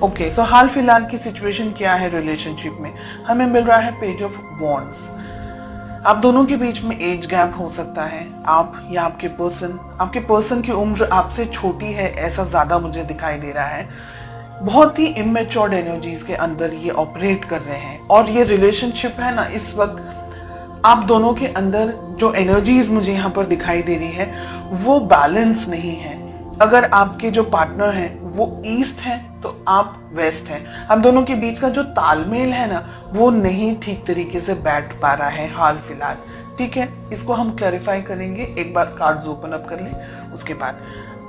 Okay, सो हाल फिलहाल की situation क्या है रिलेशनशिप में? हमें मिल रहा है पेज ऑफ वॉन्ड्स। आप दोनों के बीच में एज गैप हो सकता है। आप या आपके पर्सन की उम्र आपसे छोटी है, ऐसा ज्यादा मुझे दिखाई दे रहा है। बहुत ही इमेच्योर्ड एनर्जीज के अंदर ये ऑपरेट कर रहे हैं, और ये रिलेशनशिप है ना, इस वक्त आप दोनों के अंदर जो एनर्जीज मुझे यहाँ पर दिखाई दे रही है वो बैलेंस नहीं है। अगर आपके जो पार्टनर हैं वो ईस्ट है तो आप वेस्ट हैं। हम दोनों के बीच का जो तालमेल है ना, वो नहीं ठीक तरीके से बैठ पा रहा है हाल फिलहाल। ठीक है, इसको हम क्लैरिफाई करेंगे। एक बार कार्ड्स ओपन अप कर लें, उसके बाद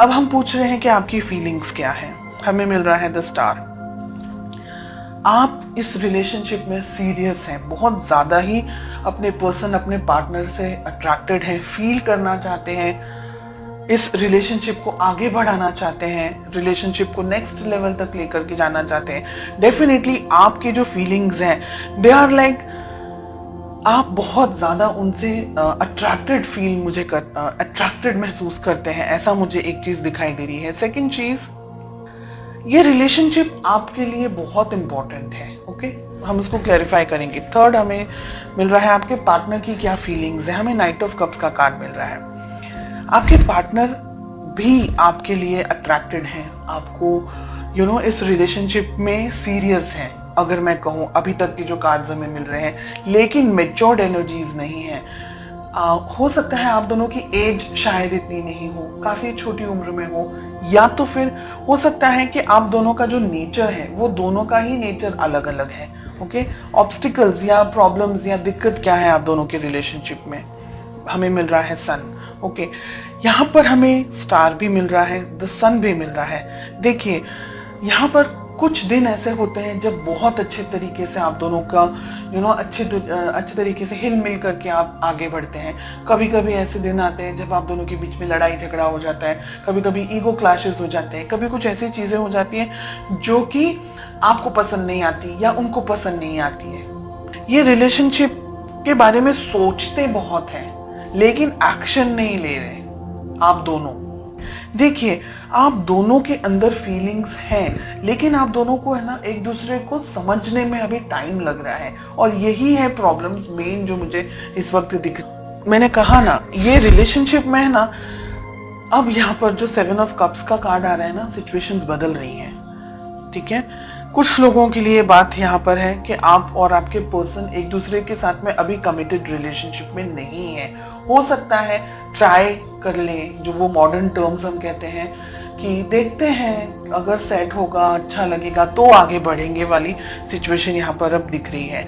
अब हम पूछ रहे हैं कि आपकी फीलिंग्स क्या है। हमें मिल रहा है द स्टार। आप इस रिलेशनशिप में सीरियस हैं, बहुत ज्यादा ही अपने अपने पार्टनर से अट्रैक्टेड हैं, फील करना चाहते हैं, इस रिलेशनशिप को आगे बढ़ाना चाहते हैं, रिलेशनशिप को नेक्स्ट लेवल तक लेकर के जाना चाहते हैं। डेफिनेटली आपकी जो फीलिंग्स हैं दे आर लाइक, आप बहुत ज्यादा उनसे अट्रैक्टेड महसूस करते हैं, ऐसा मुझे एक चीज दिखाई दे रही है। सेकंड चीज, ये रिलेशनशिप आपके लिए बहुत इंपॉर्टेंट है। ओके, हम उसको क्लैरिफाई करेंगे। थर्ड, हमें मिल रहा है आपके पार्टनर की क्या फीलिंग्स है। हमें नाइट ऑफ कप्स का कार्ड मिल रहा है। आपके पार्टनर भी आपके लिए अट्रैक्टेड हैं, आपको इस रिलेशनशिप में सीरियस हैं। अगर मैं कहूं, अभी तक के जो कार्ड्स हमें मिल रहे हैं, लेकिन मेच्योर्ड एनर्जीज नहीं है। हो सकता है आप दोनों की एज शायद इतनी नहीं हो, काफी छोटी उम्र में हो, या तो फिर हो सकता है कि आप दोनों का जो नेचर है वो दोनों का ही नेचर अलग अलग है। ओके, ऑब्स्टिकल्स या प्रॉब्लम्स या दिक्कत क्या है आप दोनों के रिलेशनशिप में? हमें मिल रहा है सन। ओके, यहाँ पर हमें स्टार भी मिल रहा है, द सन भी मिल रहा है। देखिए, यहाँ पर कुछ दिन ऐसे होते हैं जब बहुत अच्छे तरीके से आप दोनों का अच्छे तरीके से हिल मिल करके आप आगे बढ़ते हैं। कभी कभी ऐसे दिन आते हैं जब आप दोनों के बीच में लड़ाई झगड़ा हो जाता है, कभी कभी ईगो क्लैशेस हो जाते हैं, कभी कुछ ऐसी चीजें हो जाती हैं जो कि आपको पसंद नहीं आती या उनको पसंद नहीं आती है। ये रिलेशनशिप के बारे में सोचते बहुत हैं लेकिन एक्शन नहीं ले रहे आप दोनों। देखिए, आप दोनों के अंदर फीलिंग्स हैं, लेकिन आप दोनों को है ना एक दूसरे को समझने में अभी टाइम लग रहा है, और यही है प्रॉब्लम्स मेन जो मुझे इस वक्त दिख। मैंने कहा ना, ये रिलेशनशिप में है ना, अब यहाँ पर जो 7 ऑफ कप्स का कार्ड आ रहा है ना, सिचुएशंस बदल रही हैं। ठीक है, कुछ लोगों के लिए बात यहाँ पर है कि आप और आपके पर्सन एक दूसरे के साथ में अभी कमिटेड रिलेशनशिप में नहीं है। हो सकता है ट्राई कर लें, जो वो मॉडर्न टर्म्स हम कहते हैं कि देखते हैं अगर सेट होगा, अच्छा लगेगा तो आगे बढ़ेंगे वाली सिचुएशन यहाँ पर अब दिख रही है।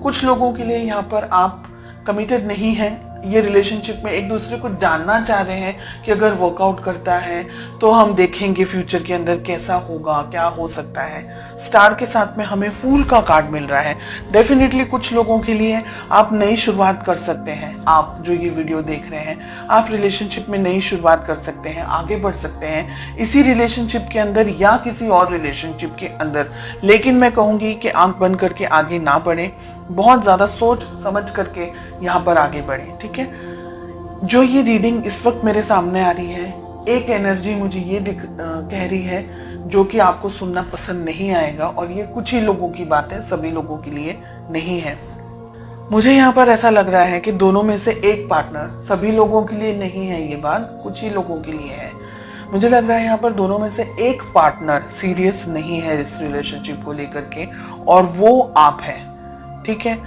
कुछ लोगों के लिए यहाँ पर आप कमिटेड नहीं है, ये रिलेशनशिप में एक दूसरे को जानना चाह रहे हैं कि अगर वर्कआउट करता है तो हम देखेंगे फ्यूचर के अंदर कैसा होगा, क्या हो सकता है। स्टार के साथ में हमें फूल का कार्ड मिल रहा है। डेफिनेटली कुछ लोगों के लिए आप नई शुरुआत कर सकते हैं। आप जो ये वीडियो देख रहे हैं, आप रिलेशनशिप में नई शुरुआत कर सकते हैं, आगे बढ़ सकते हैं इसी रिलेशनशिप के अंदर या किसी और रिलेशनशिप के अंदर। लेकिन मैं कहूंगी कि आंख बंद करके आगे ना बढ़े, बहुत ज्यादा सोच समझ करके यहाँ पर आगे बढ़े। ठीक है, जो ये रीडिंग इस वक्त मेरे सामने आ रही है, एक एनर्जी मुझे ये कह रही है जो कि आपको सुनना पसंद नहीं आएगा, और ये कुछ ही लोगों की बात है, सभी लोगों के लिए नहीं है। मुझे यहाँ पर ऐसा लग रहा है कि दोनों में से एक पार्टनर, सभी लोगों के लिए नहीं है ये बात, कुछ ही लोगों के लिए है। मुझे लग रहा है यहाँ पर दोनों में से एक पार्टनर सीरियस नहीं है इस रिलेशनशिप को लेकर के, और वो आप है। ठीक है,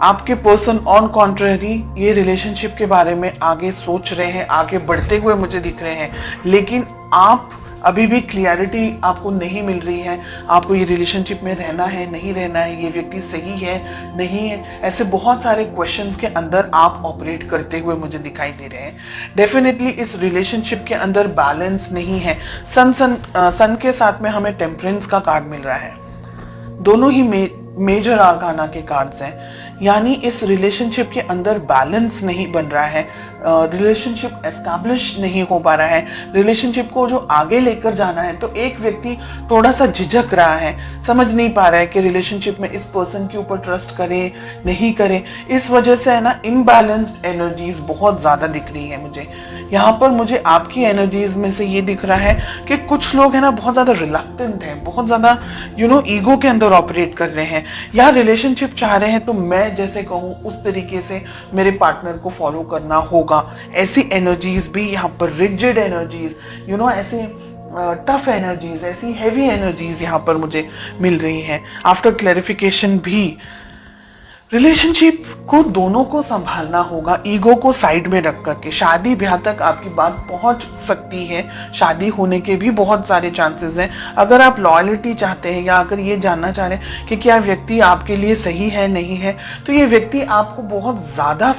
आपके पर्सन ऑन कॉन्ट्रेरी ये रिलेशनशिप के बारे में आगे सोच रहे हैं, आगे बढ़ते हुए मुझे दिख रहे हैं, लेकिन आप अभी भी क्लियरिटी आपको नहीं मिल रही है। आपको ये रिलेशनशिप में रहना है, नहीं रहना है, ये व्यक्ति सही है, नहीं है, ऐसे बहुत सारे क्वेश्चंस के अंदर आप ऑपरेट करते हुए मुझे दिखाई दे रहे हैं। डेफिनेटली इस रिलेशनशिप के अंदर बैलेंस नहीं है। सन के साथ में हमें टेम्परेंस का कार्ड मिल रहा है। दोनों ही मेजर आर्काना के कार्ड्स हैं, यानी इस रिलेशनशिप के अंदर बैलेंस नहीं बन रहा है, रिलेशनशिप एस्टैब्लिश नहीं हो पा रहा है। रिलेशनशिप को जो आगे लेकर जाना है तो एक व्यक्ति थोड़ा सा झिझक रहा है, समझ नहीं पा रहा है कि रिलेशनशिप में इस पर्सन के ऊपर ट्रस्ट करे नहीं करे। इस वजह से है ना इनबैलेंस्ड एनर्जीज बहुत ज्यादा दिख रही है मुझे। यहाँ पर मुझे आपकी एनर्जीज में से ये दिख रहा है कि कुछ लोग है ना बहुत ज्यादा रिलक्टेंट हैं, बहुत ज्यादा ईगो के अंदर ऑपरेट कर रहे हैं, या रिलेशनशिप चाह रहे हैं तो मैं जैसे कहूँ उस तरीके से मेरे पार्टनर को फॉलो करना होगा। ऐसी एनर्जीज भी यहाँ पर, रिजिड एनर्जीज, ऐसी टफ एनर्जीज, ऐसी हैवी एनर्जीज यहाँ पर मुझे मिल रही हैं। आफ्टर क्लैरिफिकेशन भी रिलेशनशिप को दोनों को संभालना होगा, ईगो को साइड में रख करके। शादी ब्याह तक आपकी बात पहुंच सकती है, शादी होने के भी बहुत सारे चांसेस हैं। अगर आप लॉयल्टी चाहते हैं या अगर ये जानना चाह रहे हैं कि क्या व्यक्ति आपके लिए सही है नहीं है, तो ये व्यक्ति आपको बहुत ज्यादा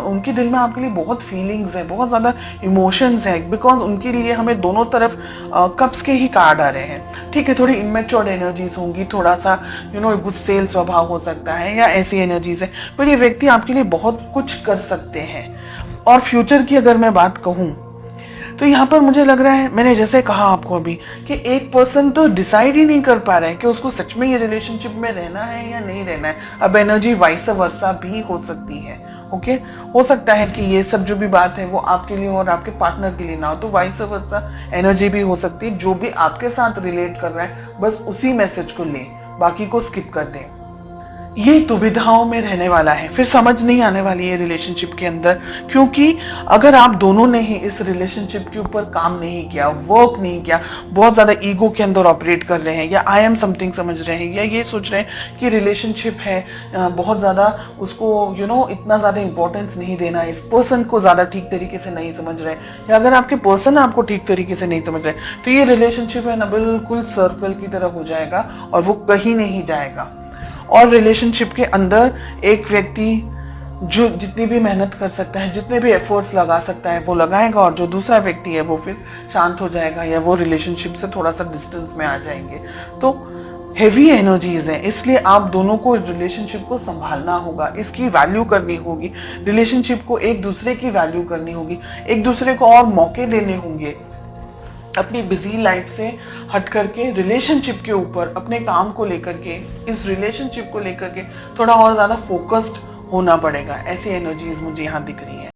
उनके दिल में आपके लिए बहुत फीलिंग्स है, बहुत ज्यादा इमोशंस है, बिकॉज उनके लिए हमें दोनों तरफ कप्स के ही कार्ड आ रहे हैं। ठीक है, थोड़ी इमेच्योर एनर्जीज होंगी, थोड़ा सा गुस्सेल स्वभाव हो सकता है या ऐसी एनर्जीज है, पर ये व्यक्ति आपके लिए बहुत कुछ कर सकते हैं। और फ्यूचर की अगर मैं बात कहूं तो यहाँ पर मुझे लग रहा है, मैंने जैसे कहा आपको अभी, कि एक पर्सन तो डिसाइड ही नहीं कर पा रहा है कि उसको सच में ये रिलेशनशिप में रहना है या नहीं रहना है। अब एनर्जी वाइस वर्सा भी हो सकती है। ओके, हो सकता है कि ये सब जो भी बात है वो आपके लिए और आपके पार्टनर के लिए ना हो, तो वाइस वर्सा एनर्जी भी हो सकती है। जो भी आपके साथ रिलेट कर रहा है बस उसी मैसेज को लें, बाकी को स्किप कर दें। ये दुविधाओं में रहने वाला है, फिर समझ नहीं आने वाली है रिलेशनशिप के अंदर, क्योंकि अगर आप दोनों ने ही इस रिलेशनशिप के ऊपर काम नहीं किया, वर्क नहीं किया, बहुत ज्यादा ईगो के अंदर ऑपरेट कर रहे हैं, या आई एम समथिंग समझ रहे हैं, या ये सोच रहे हैं कि रिलेशनशिप है बहुत ज्यादा उसको इतना ज्यादा इंपॉर्टेंस नहीं देना, इस पर्सन को ज्यादा ठीक तरीके से नहीं समझ रहे, या अगर आपके पर्सन आपको ठीक तरीके से नहीं समझ रहे, तो ये रिलेशनशिप है ना बिल्कुल सर्कल की तरह हो जाएगा और वो कहीं नहीं जाएगा। और रिलेशनशिप के अंदर एक व्यक्ति जो जितनी भी मेहनत कर सकता है, जितने भी एफर्ट्स लगा सकता है वो लगाएगा, और जो दूसरा व्यक्ति है वो फिर शांत हो जाएगा या वो रिलेशनशिप से थोड़ा सा डिस्टेंस में आ जाएंगे। तो हेवी एनर्जीज है, इसलिए आप दोनों को रिलेशनशिप को संभालना होगा, इसकी वैल्यू करनी होगी, रिलेशनशिप को एक दूसरे की वैल्यू करनी होगी, एक दूसरे को और मौके देने होंगे। अपनी बिजी लाइफ से हट करके रिलेशनशिप के ऊपर, अपने काम को लेकर के, इस रिलेशनशिप को लेकर के थोड़ा और ज्यादा फोकस्ड होना पड़ेगा। ऐसी एनर्जीज मुझे यहाँ दिख रही है।